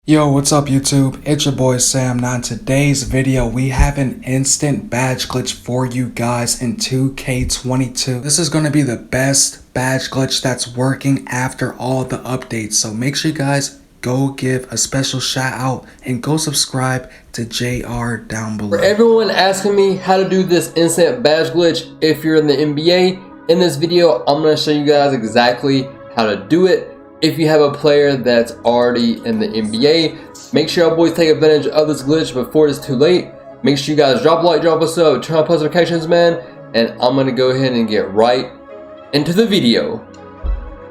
Yo, what's up YouTube? It's your boy Sam. Now in today's video, we have an instant badge glitch for you guys in 2K22. This is going to be the best badge glitch that's working after all the updates. So make sure you guys go give a special shout out and go subscribe to JR down below. For everyone asking me how to do this instant badge glitch if you're in the NBA, in this video, I'm going to show you guys exactly how to do it. If you have a player that's already in the NBA, make sure y'all boys take advantage of this glitch before it's too late. Make sure you guys drop a like, drop a sub, turn on post notifications, man, and I'm gonna go ahead and get right into the video.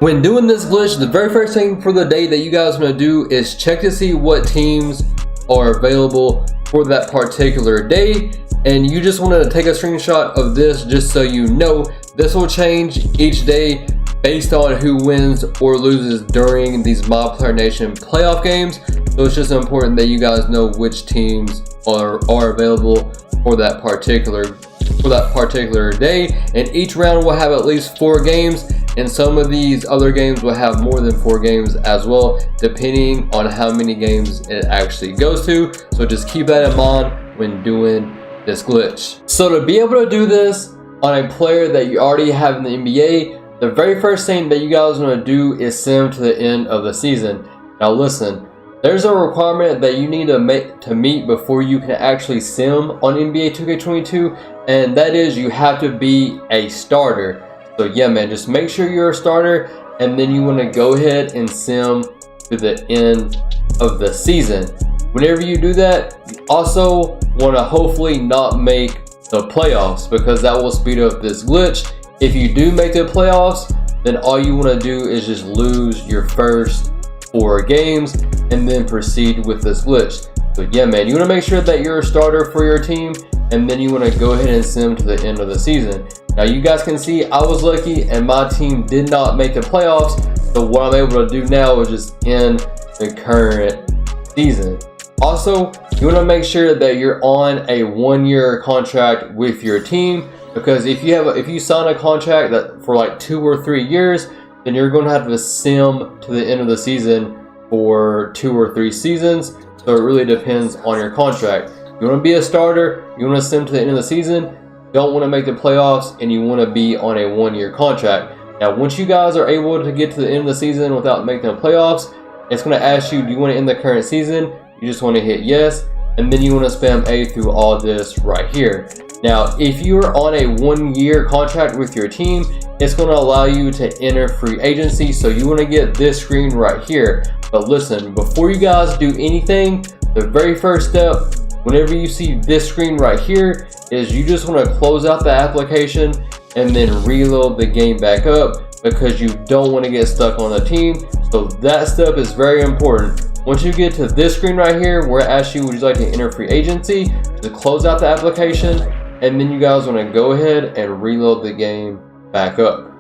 When doing this glitch, the very first thing for the day that you guys want to do is check to see what teams are available for that particular day, and you just want to take a screenshot of this just so you know. This will change each day based on who wins or loses during these MyPlayerNation playoff games. So it's just important that you guys know which teams are available for that particular day. And each round will have at least 4 games, and some of these other games will have more than 4 games as well, depending on how many games it actually goes to. So just keep that in mind when doing this glitch. So to be able to do this on a player that you already have in the NBA, the very first thing that you guys want to do is sim to the end of the season. Now listen, there's a requirement that you need to meet before you can actually sim on NBA 2K22, and that is you have to be a starter. So yeah man, just make sure you're a starter, and then you want to go ahead and sim to the end of the season. Whenever you do that, you also want to hopefully not make the playoffs, because that will speed up this glitch. If you do make the playoffs, then all you want to do is just lose your first 4 games and then proceed with this glitch. So yeah man, you want to make sure that you're a starter for your team, and then you want to go ahead and sim to the end of the season. Now you guys can see I was lucky and my team did not make the playoffs, so what I'm able to do now is just end the current season. Also, you want to make sure that you're on a 1-year contract with your team, because if you sign a contract that for like 2 or 3 years, then you're going to have to sim to the end of the season for 2 or 3 seasons. So it really depends on your contract. You want to be a starter, you want to sim to the end of the season, don't want to make the playoffs, and you want to be on a 1-year contract. Now once you guys are able to get to the end of the season without making the playoffs, it's going to ask you, do you want to end the current season? You just want to hit yes, and then you want to spam A through all this right here. Now, if you're on a 1-year contract with your team, it's going to allow you to enter free agency. So you want to get this screen right here. But listen, before you guys do anything, the very first step, whenever you see this screen right here, is you just want to close out the application and then reload the game back up, because you don't want to get stuck on the team. So that step is very important. Once you get to this screen right here where it asks you, would you like to enter free agency, to close out the application, and then you guys want to go ahead and reload the game back up.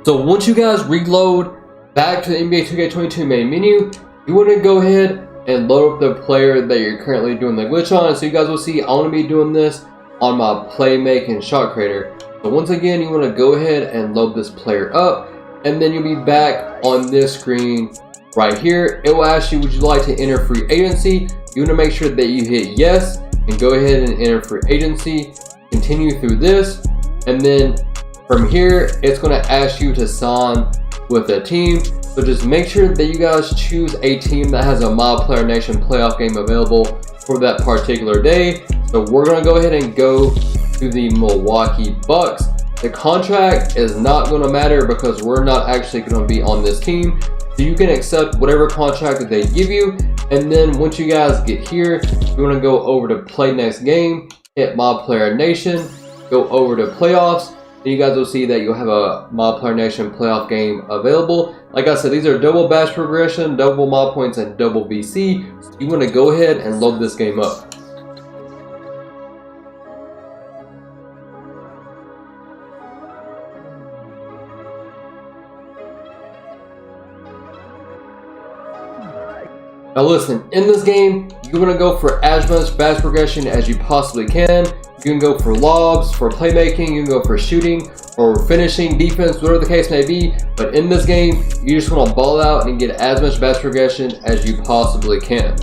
So once you guys reload back to the NBA 2K22 main menu, you want to go ahead and load up the player that you're currently doing the glitch on. So you guys will see I want to be doing this on my playmaking shot creator. So once again, you want to go ahead and load this player up, and then you'll be back on this screen right here. It will ask you, would you like to enter free agency? You want to make sure that you hit yes and go ahead and enter free agency. Continue through this, and then from here it's going to ask you to sign with a team. So just make sure that you guys choose a team that has a MyPlayerNation playoff game available for that particular day. So we're going to go ahead and go to the Milwaukee Bucks. The contract is not going to matter because we're not actually going to be on this team. So you can accept whatever contract that they give you. And then once you guys get here, you want to go over to play next game, hit MyPlayerNation, go over to playoffs, and you guys will see that you'll have a MyPlayerNation playoff game available. Like I said, these are double batch progression, double my points, and double BC. So you want to go ahead and load this game up. Now listen, in this game, you're going to go for as much batch progression as you possibly can. You can go for lobs, for playmaking, you can go for shooting, or finishing, defense, whatever the case may be. But in this game, you just want to ball out and get as much badge progression as you possibly can.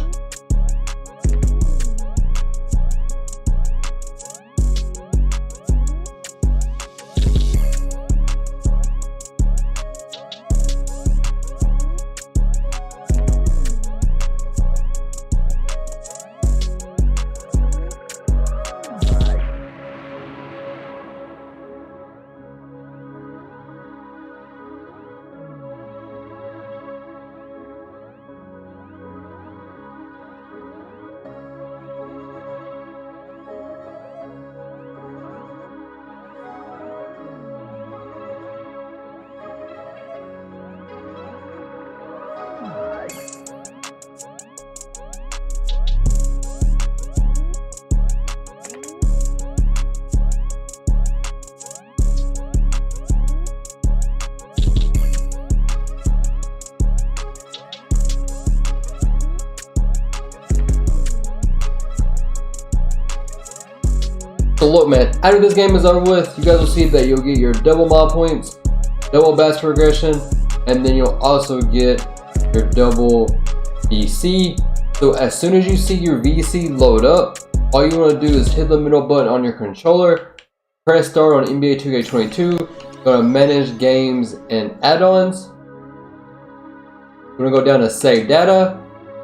So look, man, after this game is over with, you guys will see that you'll get your double mod points, double badge progression, and then you'll also get your double VC. So as soon as you see your VC load up, all you want to do is hit the middle button on your controller, press start on NBA 2K22, go to manage games and add-ons. We're going to go down to save data.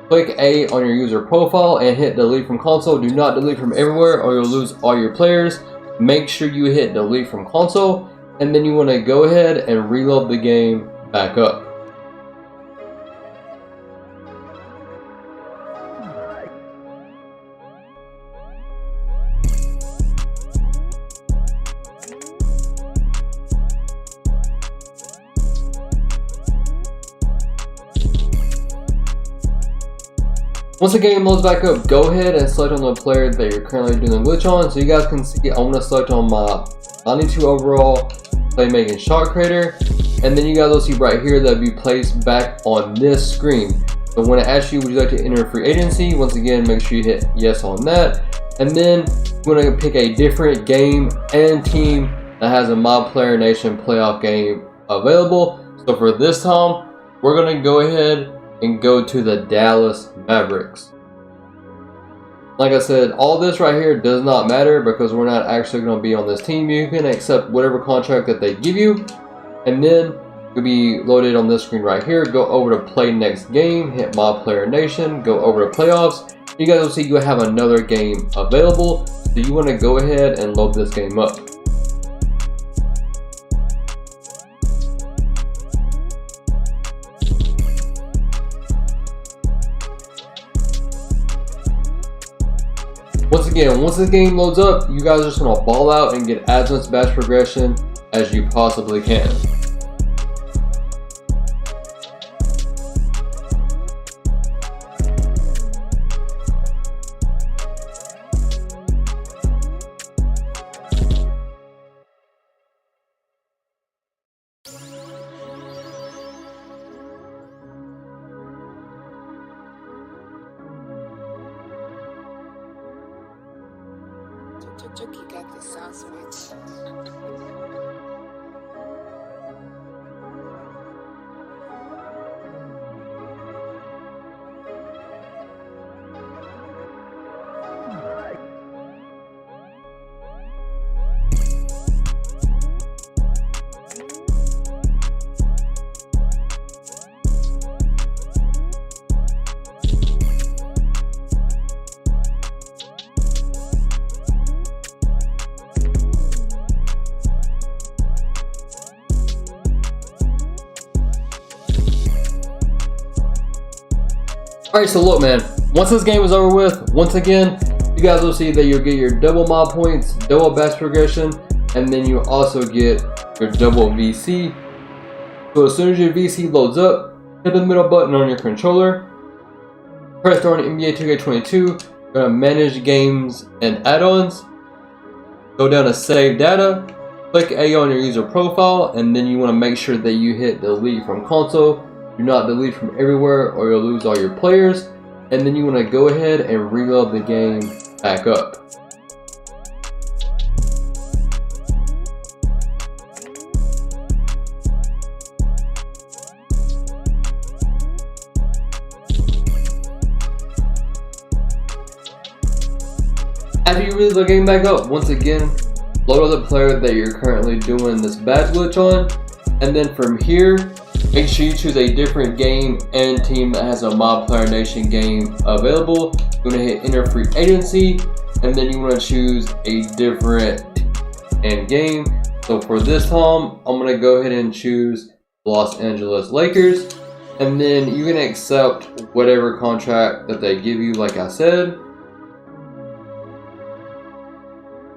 Click A on your user profile and hit delete from console. Do not delete from everywhere or you'll lose all your players. Make sure you hit delete from console, and then you want to go ahead and reload the game back up. Once the game loads back up, go ahead and select on the player that you're currently doing the glitch on. So you guys can see I'm going to select on my 92 overall playmaking shot creator, and then you guys will see right here that will be placed back on this screen. So when it asks you would you like to enter a free agency, once again make sure you hit yes on that, and then you're going to pick a different game and team that has a My Player Nation playoff game available. So for this time we're going to go ahead and go to the Dallas Mavericks. Like I said, all this right here does not matter because we're not actually going to be on this team. You can accept whatever contract that they give you, and then you'll be loaded on this screen right here. Go over to play next game, hit My Player Nation, go over to playoffs. You guys will see you have another game available, so you want to go ahead and load this game up. Once again, once this game loads up, you guys are just going to ball out and get as much badge progression as you possibly can. Chucky got the sauce, bitch. Alright, so look, man, once this game is over with, once again, you guys will see that you'll get your double mod points, double badge progression, and then you also get your double VC. So as soon as your VC loads up, hit the middle button on your controller, press start on NBA 2K22, go to manage games and add-ons, go down to save data, click A on your user profile, and then you want to make sure that you hit delete from console. Do not delete from everywhere or you'll lose all your players, and then you want to go ahead and reload the game back up. After you release the game back up, once again, load up the player that you're currently doing this badge glitch on, and then from here, make sure you choose a different game and team that has a Mob Player Nation game available. You want to hit enter free agency, and then you want to choose a different end game. So for this time, I'm going to go ahead and choose Los Angeles Lakers, and then you can accept whatever contract that they give you, like I said.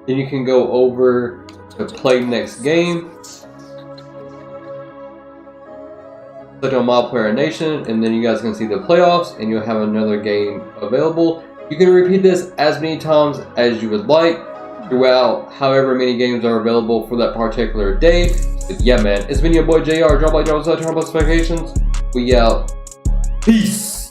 Then you can go over to play next game, click on Mob Player Nation, and then you guys can see the playoffs, and you'll have another game available. You can repeat this as many times as you would like throughout however many games are available for that particular day. But yeah, man, it's been your boy JR. Drop like, drop a sub, turn on post notifications. We out. Peace.